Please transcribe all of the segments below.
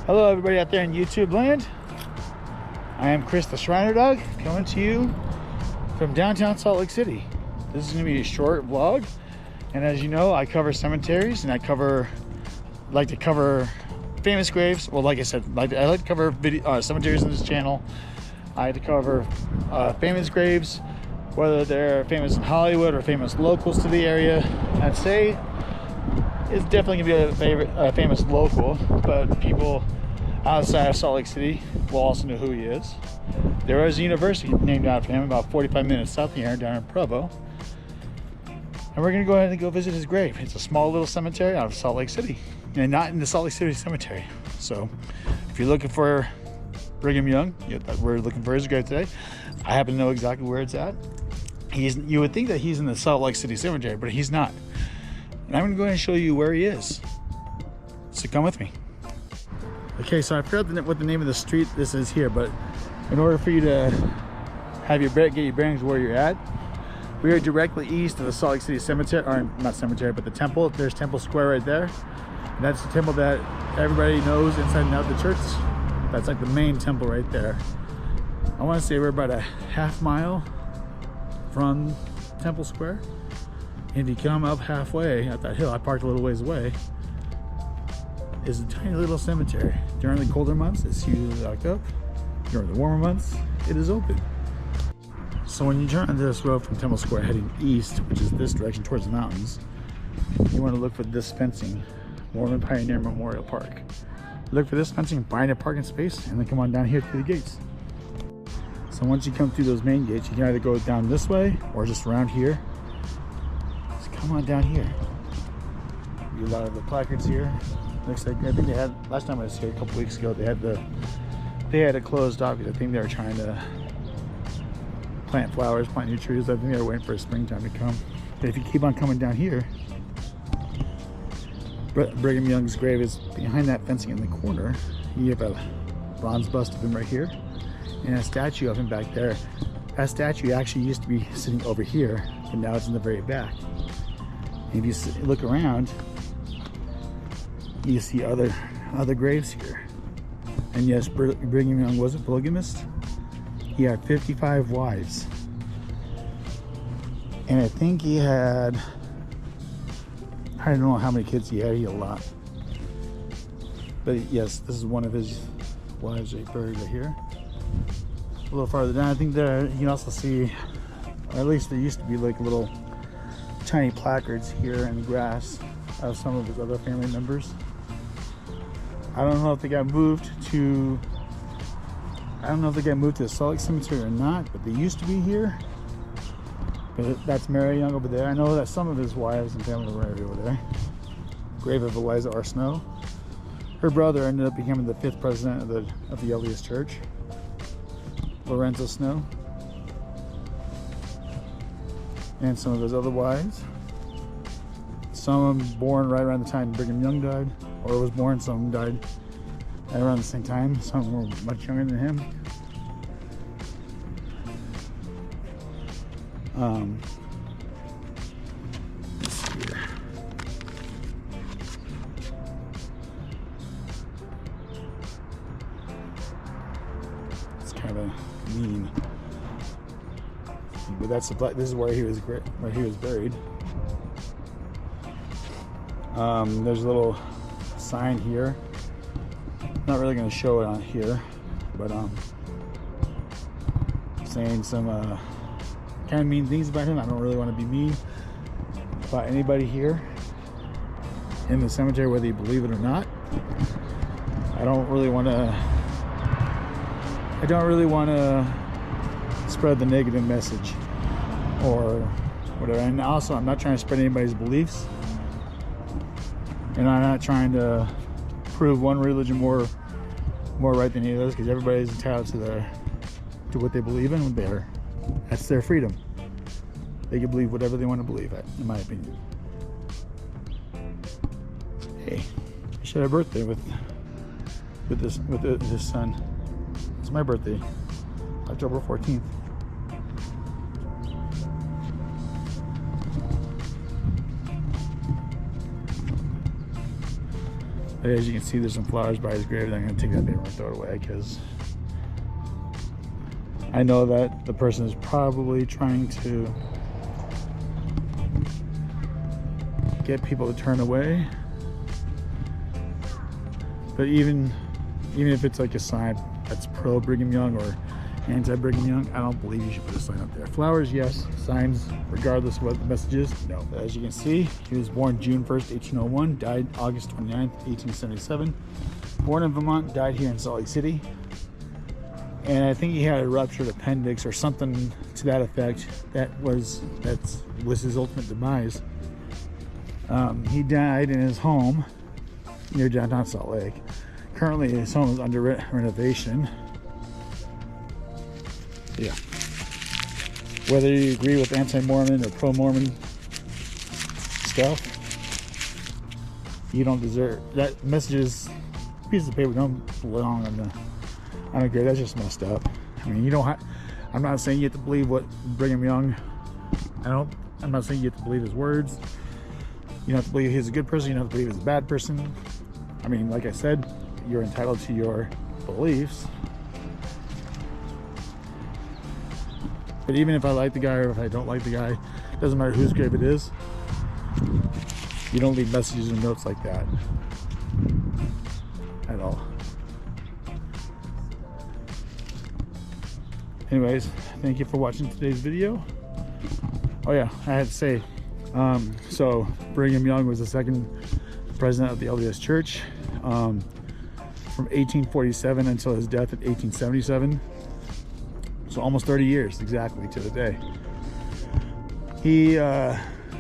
Hello everybody out there in YouTube land. I am Chris the Shriner Dog, coming to you from downtown Salt Lake City. This is going to be a short vlog, and as you know, I cover cemeteries, and I like to cover famous graves. Well, like I said, I like to cover cemeteries on this channel. I like to cover famous graves, whether they're famous in Hollywood or famous locals to the area. I'd say it's definitely gonna be a famous local, but people outside of Salt Lake City will also know who he is. There is a university named after him about 45 minutes south of here, down in Provo. And we're gonna go ahead and go visit his grave. It's a small little cemetery out of Salt Lake City, and not in the Salt Lake City Cemetery. So if you're looking for Brigham Young, we're looking for his grave today. I happen to know exactly where it's at. You would think that he's in the Salt Lake City Cemetery, but he's not. And I'm gonna go ahead and show you where he is. So come with me. Okay, so I forgot what the name of the street this is here, but in order for you to get your bearings where you're at, we are directly east of the Salt Lake City Cemetery, or not cemetery, but the temple. There's Temple Square right there. And that's the temple that everybody knows inside and out of the church. That's like the main temple right there. I want to say we're about a half mile from Temple Square. And if you come up halfway at that hill, I parked a little ways away, is a tiny little cemetery. During the colder months, it's usually locked up. During the warmer months, it is open. So when you turn onto this road from Temple Square heading east, which is this direction towards the mountains, you want to look for this fencing, Mormon Pioneer Memorial Park. Look for this fencing, find a parking space, and then come on down here to the gates. So once you come through those main gates, you can either go down this way or just around here. Just come on down here. A lot of the placards here. Looks like, I think they had, last time I was here a couple weeks ago, they had it closed off because I think they were trying to plant flowers, plant new trees. I think they were waiting for springtime to come. But if you keep on coming down here, Brigham Young's grave is behind that fencing in the corner. You have a bronze bust of him right here, and a statue of him back there. That statue actually used to be sitting over here, but now it's in the very back. And if you look around, you see other graves here. And yes, Brigham Young was a polygamist. He had 55 wives. And I think he had, I don't know how many kids he had a lot. But yes, this is one of his wives right buried right here. A little farther down, I think there you can also see, or at least there used to be like little tiny placards here in the grass of some of his other family members. I don't know if they got moved to, the Salt Lake Cemetery or not, but they used to be here. But that's Mary Young over there. I know that some of his wives and family were over there. Grave of Eliza R. Snow. Her brother ended up becoming the 5th president of the LDS Church, Lorenzo Snow. And some of his other wives. Some of them born right around the time Brigham Young died, or was born. Some died at around the same time. Some were much younger than him. Let's see here. It's kind of mean, but that's the this is where he was buried. There's a little sign here. Not really going to show it on here, but saying some kind of mean things about him. I don't really want to be mean about anybody here in the cemetery, whether you believe it or not. I don't really want to spread the negative message or whatever. And also, I'm not trying to spread anybody's beliefs. And I'm not trying to prove one religion more right than the others, because everybody's entitled to what they believe in. That's their freedom. They can believe whatever they want to believe, in my opinion. Hey, I shared a birthday with his son. It's my birthday, October 14th. But as you can see, there's some flowers by his grave, and I'm going to take that paper and throw it away, because I know that the person is probably trying to get people to turn away. But even if it's like a sign that's pro Brigham Young or anti Brigham Young, I don't believe you should put a sign up there. Flowers, yes. Signs, regardless of what the message is, no. But as you can see, he was born June 1st, 1801, died August 29th, 1877. Born in Vermont, died here in Salt Lake City. And I think he had a ruptured appendix or something to that effect. That was his ultimate demise. He died in his home near downtown Salt Lake. Currently, his home is under renovation. Yeah. Whether you agree with anti-Mormon or pro-Mormon stuff, you don't deserve that. Messages, pieces of paper don't belong on a grave. That's just messed up. I mean, you don't have. I'm not saying you have to believe what Brigham Young. I'm not saying you have to believe his words. You don't have to believe he's a good person. You don't have to believe he's a bad person. I mean, like I said, you're entitled to your beliefs. But even if I like the guy or if I don't like the guy, it doesn't matter whose grave it is. You don't leave messages and notes like that at all. Anyways, thank you for watching today's video. Oh yeah, I had to say, so Brigham Young was the second president of the LDS Church from 1847 until his death in 1877. So almost 30 years exactly to the day.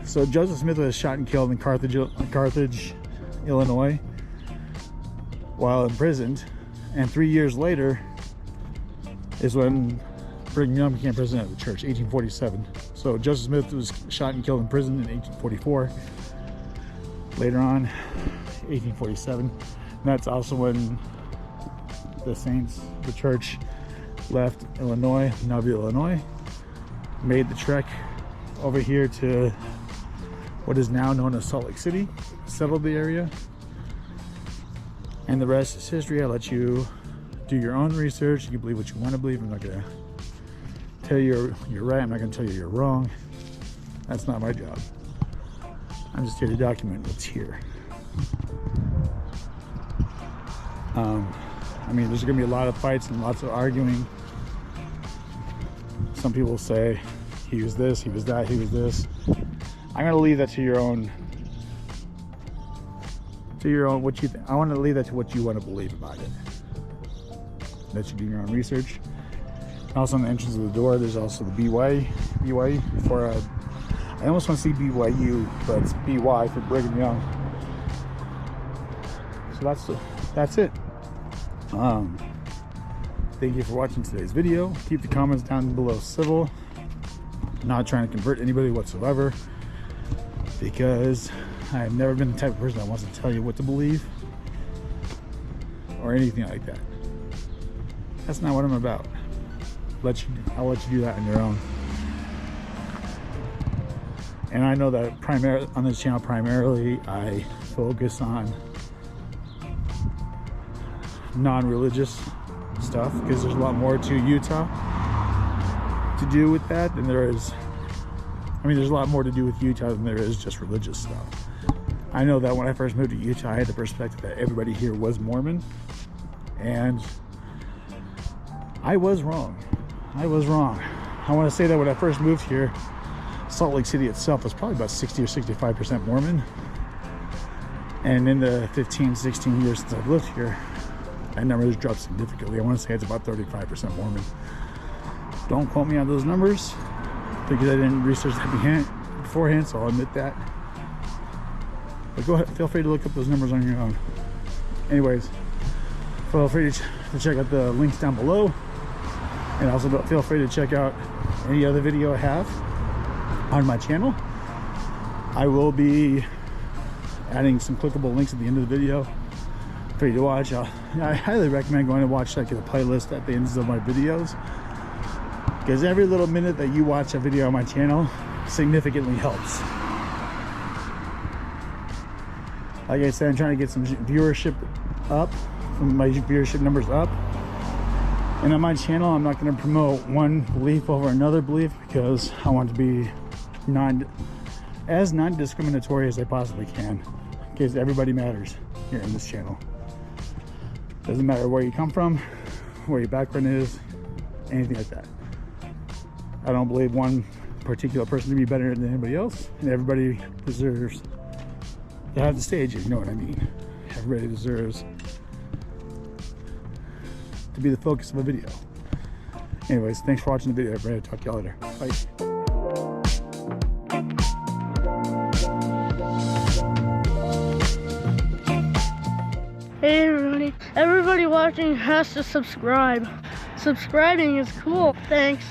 So Joseph Smith was shot and killed in Carthage, Illinois, while imprisoned, and 3 years later is when Brigham Young became president of the church, 1847. So Joseph Smith was shot and killed in prison in 1844. Later on, 1847. And that's also when the saints, the church, left Illinois, Nauvoo, Illinois, made the trek over here to what is now known as Salt Lake City, settled the area, and the rest is history. I'll let you do your own research. You believe what you want to believe. I'm not going to tell you you're right. I'm not going to tell you you're wrong. That's not my job. I'm just here to document what's here. I mean, there's going to be a lot of fights and lots of arguing. Some people say he was this, he was that, he was this. I'm going to leave that to your own. What you think. I want to leave that to what you want to believe about it. Let you do your own research. Also, on the entrance of the door, there's also the BY for I almost want to see BYU, but it's BY for Brigham Young. So that's it. Thank you for watching today's video. Keep the comments down below civil. I'm not trying to convert anybody whatsoever, because I've never been the type of person that wants to tell you what to believe or anything like that. That's not what I'm about. I'll let you do that on your own. And I know that on this channel, primarily I focus on non-religious stuff, because there's a lot more to Utah to do with that than there is. I mean, there's a lot more to do with Utah than there is just religious stuff. I know that when I first moved to Utah, I had the perspective that everybody here was Mormon, and I was wrong. I want to say that when I first moved here, Salt Lake City itself was probably about 60 or 65% Mormon. And in the 15, 16 years since I've lived here, that number has dropped significantly. I want to say it's about 35% Mormon. Don't quote me on those numbers, because I didn't research that beforehand, so I'll admit that. But go ahead, feel free to look up those numbers on your own. Anyways, feel free to check out the links down below. And also feel free to check out any other video I have on my channel. I will be adding some clickable links at the end of the video for you to watch. I highly recommend going and watch like the playlist at the ends of my videos, because every little minute that you watch a video on my channel significantly helps. Like I said, I'm trying to get some viewership up, my viewership numbers up. And on my channel, I'm not going to promote one belief over another belief because I want to be as non-discriminatory as I possibly can, because everybody matters here in this channel. Doesn't matter where you come from, where your background is, anything like that. I don't believe one particular person to be better than anybody else, and everybody deserves to have the stage, if you know what I mean. Everybody deserves to be the focus of a video. Anyways, thanks for watching the video, everybody. I'll talk to y'all later. Bye. Hey everybody. Everybody watching has to subscribe. Subscribing is cool. Thanks.